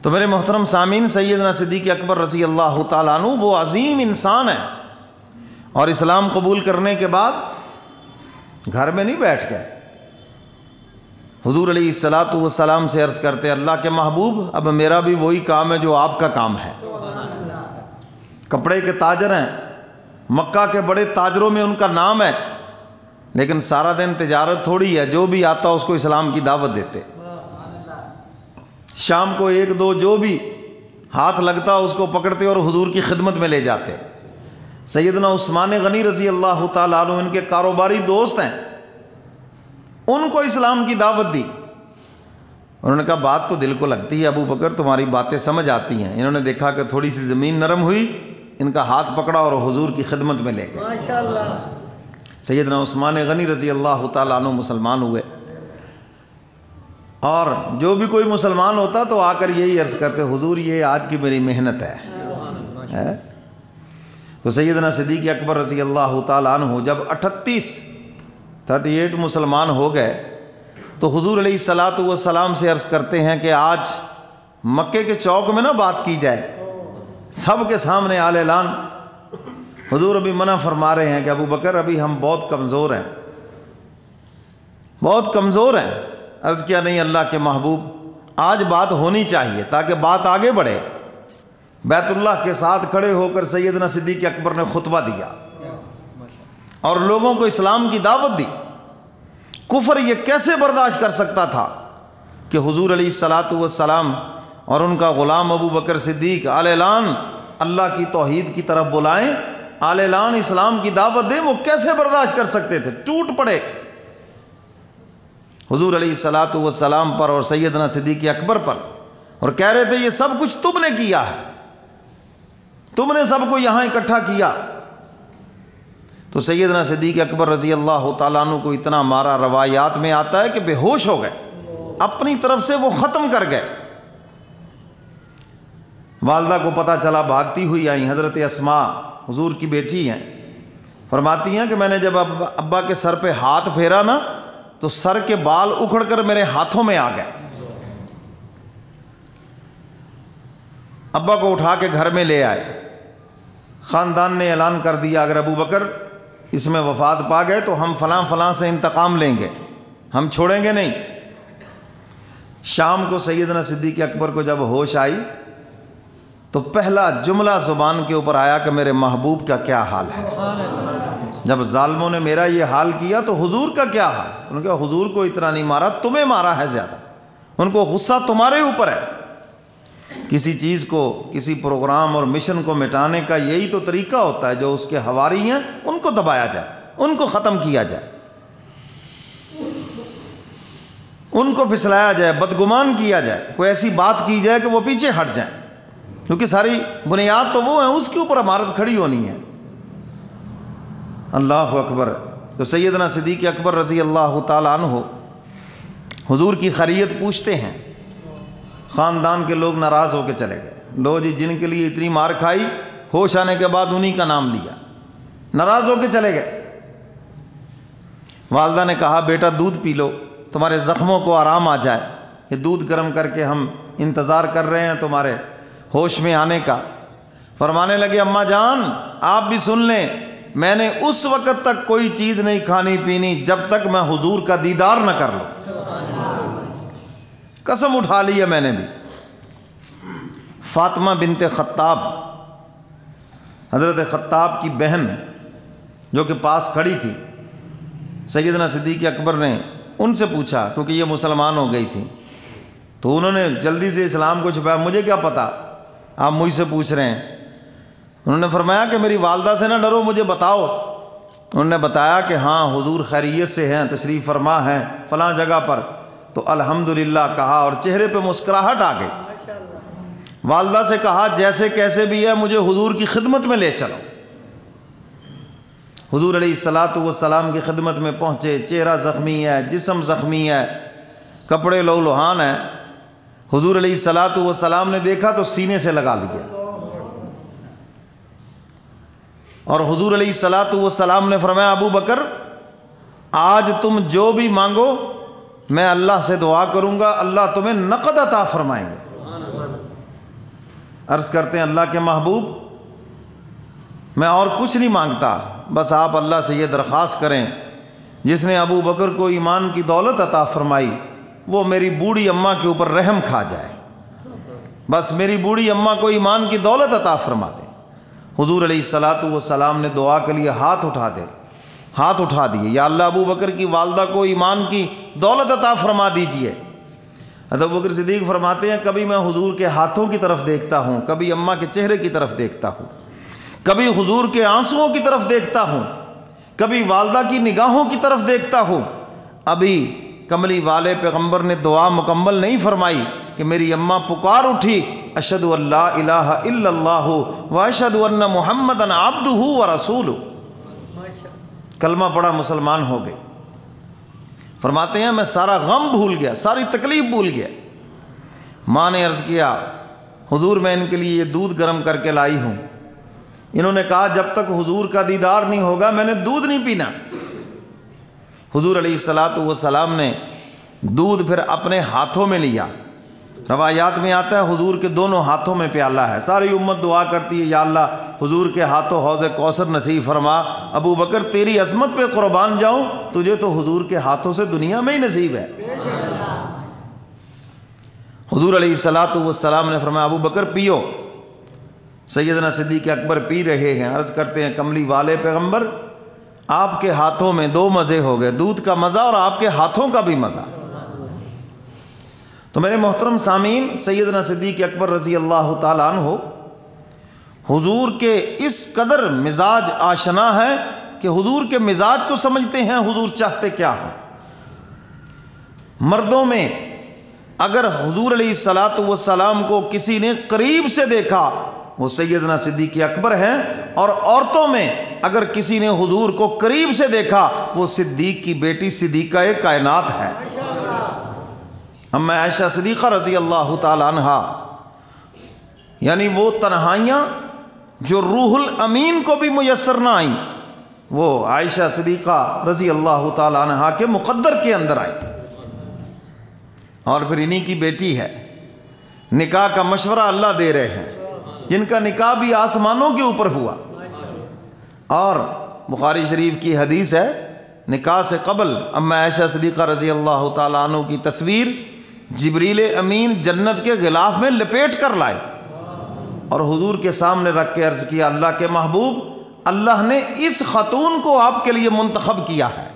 تو میرے محترم سامعین، سیدنا صدیق اکبر رضی اللہ تعالیٰ عنہ وہ عظیم انسان ہیں، اور اسلام قبول کرنے کے بعد گھر میں نہیں بیٹھ گئے، حضور علیہ الصلاۃ والسلام سے عرض کرتے اللہ کے محبوب اب میرا بھی وہی کام ہے جو آپ کا کام ہے۔ کپڑے کے تاجر ہیں، مکہ کے بڑے تاجروں میں ان کا نام ہے، لیکن سارا دن تجارت تھوڑی ہے، جو بھی آتا اس کو اسلام کی دعوت دیتے، شام کو ایک دو جو بھی ہاتھ لگتا اس کو پکڑتے اور حضور کی خدمت میں لے جاتے۔ سیدنا عثمان غنی رضی اللہ تعالیٰ عنہ ان کے کاروباری دوست ہیں، ان کو اسلام کی دعوت دی۔ انہوں نے کہا بات تو دل کو لگتی ہے ابو بکر، تمہاری باتیں سمجھ آتی ہیں۔ انہوں نے دیکھا کہ تھوڑی سی زمین نرم ہوئی، ان کا ہاتھ پکڑا اور حضور کی خدمت میں لے گئے۔ ماشاءاللہ۔ سیدنا عثمان غنی رضی اللہ تعالیٰ عنہ مسلمان ہوئے، اور جو بھی کوئی مسلمان ہوتا تو آ کر یہی عرض کرتے حضور یہ آج کی میری محنت ہے۔ تو سیدنا صدیق اکبر رضی اللہ تعالیٰ عنہ جب 38 مسلمان ہو گئے تو حضور علیہ الصلاۃ والسلام سے عرض کرتے ہیں کہ آج مکے کے چوک میں نہ بات کی جائے، سب کے سامنے آل اعلان۔ حضور ابھی منع فرما رہے ہیں کہ ابو بکر ابھی ہم بہت کمزور ہیں، بہت کمزور ہیں۔ عرض کیا نہیں اللہ کے محبوب آج بات ہونی چاہیے تاکہ بات آگے بڑھے۔ بیت اللہ کے ساتھ کھڑے ہو کر سیدنا صدیق اکبر نے خطبہ دیا اور لوگوں کو اسلام کی دعوت دی۔ کفر یہ کیسے برداشت کر سکتا تھا کہ حضور علیہ الصلاۃ والسلام اور ان کا غلام ابو بکر صدیق آل اعلان اللہ کی توحید کی طرف بلائیں، آل اعلان اسلام کی دعوت دیں، وہ کیسے برداشت کر سکتے تھے؟ ٹوٹ پڑے حضور علیہ الصلاۃ والسلام پر اور سیدنا صدیق اکبر پر، اور کہہ رہے تھے یہ سب کچھ تم نے کیا ہے، تم نے سب کو یہاں اکٹھا کیا۔ تو سیدنا صدیق اکبر رضی اللہ تعالیٰ عنہ کو اتنا مارا، روایات میں آتا ہے کہ بے ہوش ہو گئے، اپنی طرف سے وہ ختم کر گئے۔ والدہ کو پتہ چلا، بھاگتی ہوئی آئیں، حضرت اسماء حضور کی بیٹی ہیں، فرماتی ہیں کہ میں نے جب ابا کے سر پہ ہاتھ پھیرا نا تو سر کے بال اکھڑ کر میرے ہاتھوں میں آ گئے۔ ابا کو اٹھا کے گھر میں لے آئے، خاندان نے اعلان کر دیا اگر ابو بکر اس میں وفات پا گئے تو ہم فلاں فلاں سے انتقام لیں گے، ہم چھوڑیں گے نہیں۔ شام کو سیدنا صدیق اکبر کو جب ہوش آئی تو پہلا جملہ زبان کے اوپر آیا کہ میرے محبوب کا کیا حال ہے۔ جب ظالموں نے میرا یہ حال کیا تو حضور کا کیا حال؟ انہوں نے کہا حضور کو اتنا نہیں مارا، تمہیں مارا ہے زیادہ، ان کو غصہ تمہارے اوپر ہے۔ کسی چیز کو، کسی پروگرام اور مشن کو مٹانے کا یہی تو طریقہ ہوتا ہے، جو اس کے حواری ہیں ان کو دبایا جائے، ان کو ختم کیا جائے، ان کو پھسلایا جائے، بدگمان کیا جائے، کوئی ایسی بات کی جائے کہ وہ پیچھے ہٹ جائیں، کیونکہ ساری بنیاد تو وہ ہیں، اس کے اوپر عمارت کھڑی ہونی ہے۔ اللہ اکبر۔ تو سیدنا صدیق اکبر رضی اللہ تعالیٰ عنہ حضور کی خیریت پوچھتے ہیں، خاندان کے لوگ ناراض ہو کے چلے گئے، لو جی جن کے لیے اتنی مار کھائی، ہوش آنے کے بعد انہی کا نام لیا، ناراض ہو کے چلے گئے۔ والدہ نے کہا بیٹا دودھ پی لو، تمہارے زخموں کو آرام آ جائے، یہ دودھ گرم کر کے ہم انتظار کر رہے ہیں تمہارے ہوش میں آنے کا۔ فرمانے لگے اماں جان آپ بھی سن لیں، میں نے اس وقت تک کوئی چیز نہیں کھانی پینی جب تک میں حضور کا دیدار نہ کر لوں، قسم اٹھا لی ہے میں نے بھی۔ فاطمہ بنت خطاب، حضرت خطاب کی بہن جو کہ پاس کھڑی تھی، سیدنا صدیق اکبر نے ان سے پوچھا کیونکہ یہ مسلمان ہو گئی تھی، تو انہوں نے جلدی سے اسلام کو چھپایا، مجھے کیا پتا آپ مجھ سے پوچھ رہے ہیں۔ انہوں نے فرمایا کہ میری والدہ سے نہ ڈرو، مجھے بتاؤ۔ انہوں نے بتایا کہ ہاں حضور خیریت سے ہیں، تشریف فرما ہیں فلاں جگہ پر، تو الحمدللہ کہا اور چہرے پہ مسکراہٹ آ گئی۔ والدہ سے کہا جیسے کیسے بھی ہے مجھے حضور کی خدمت میں لے چلو۔ حضور علیہ الصلاۃ والسلام کی خدمت میں پہنچے، چہرہ زخمی ہے، جسم زخمی ہے، کپڑے لہولہان ہیں۔ حضور علیہ الصلاۃ والسلام نے دیکھا تو سینے سے لگا لیا، اور حضور علیہ الصلاۃ والسلام نے فرمایا ابو بکر آج تم جو بھی مانگو میں اللہ سے دعا کروں گا، اللہ تمہیں نقد عطا فرمائیں گے۔ عرض کرتے ہیں اللہ کے محبوب میں اور کچھ نہیں مانگتا، بس آپ اللہ سے یہ درخواست کریں جس نے ابو بکر کو ایمان کی دولت عطا فرمائی وہ میری بوڑھی اماں کے اوپر رحم کھا جائے، بس میری بوڑھی اماں کو ایمان کی دولت عطا فرما دے۔ حضور علیہ الصلاۃ والسلام نے دعا کے لیے ہاتھ اٹھا دیے، یا اللہ ابو بکر کی والدہ کو ایمان کی دولت عطا فرما دیجئے۔ حضرت ابو بکر صدیق فرماتے ہیں کبھی میں حضور کے ہاتھوں کی طرف دیکھتا ہوں، کبھی اماں کے چہرے کی طرف دیکھتا ہوں، کبھی حضور کے آنسوؤں کی طرف دیکھتا ہوں، کبھی والدہ کی نگاہوں کی طرف دیکھتا ہوں۔ ابھی کملی والے پیغمبر نے دعا مکمل نہیں فرمائی کہ میری اماں پکار اٹھی، اشہد ان لا الہ الا اللہ و اشہد ان محمدًا عبدہ و رسولہ، کلمہ پڑھا مسلمان ہو گئے۔ فرماتے ہیں میں سارا غم بھول گیا، ساری تکلیف بھول گیا۔ ماں نے عرض کیا حضور میں ان کے لیے یہ دودھ گرم کر کے لائی ہوں۔ انہوں نے کہا جب تک حضور کا دیدار نہیں ہوگا میں نے دودھ نہیں پینا۔ حضور علیہ الصلاۃ والسلام نے دودھ پھر اپنے ہاتھوں میں لیا، روایات میں آتا ہے حضور کے دونوں ہاتھوں میں پیالہ ہے، ساری امت دعا کرتی ہے یا اللہ حضور کے ہاتھوں حوض کوثر نصیب فرما، ابو بکر تیری عظمت پہ قربان جاؤں، تجھے تو حضور کے ہاتھوں سے دنیا میں ہی نصیب ہے۔ حضور علیہ الصلاۃ والسلام نے فرمایا ابو بکر پیو۔ سیدنا صدیق اکبر پی رہے ہیں، عرض کرتے ہیں کملی والے پیغمبر آپ کے ہاتھوں میں دو مزے ہو گئے، دودھ کا مزہ اور آپ کے ہاتھوں کا بھی مزہ۔ تو میرے محترم سامعین، سیدنا صدیق اکبر رضی اللہ تعالیٰ عنہ حضور کے اس قدر مزاج آشنا ہے کہ حضور کے مزاج کو سمجھتے ہیں حضور چاہتے کیا ہیں۔ مردوں میں اگر حضور علیہ الصلاۃ والسلام کو کسی نے قریب سے دیکھا وہ سیدنا صدیق اکبر ہیں، اور عورتوں میں اگر کسی نے حضور کو قریب سے دیکھا وہ صدیق کی بیٹی صدیقہ کائنات ہے، اما عائشہ صدیقہ رضی اللہ تعالی عنہا۔ یعنی وہ تنہائیاں جو روح الامین کو بھی میسر نہ آئیں وہ عائشہ صدیقہ رضی اللہ تعالی عنہا کے مقدر کے اندر آئی، اور پھر انہی کی بیٹی ہے۔ نکاح کا مشورہ اللہ دے رہے ہیں، جن کا نکاح بھی آسمانوں کے اوپر ہوا، اور بخاری شریف کی حدیث ہے نکاح سے قبل اما عائشہ صدیقہ رضی اللہ تعالیٰ عنہ کی تصویر جبریل امین جنت کے غلاف میں لپیٹ کر لائے اور حضور کے سامنے رکھ کے عرض کیا اللہ کے محبوب اللہ نے اس خاتون کو آپ کے لیے منتخب کیا ہے۔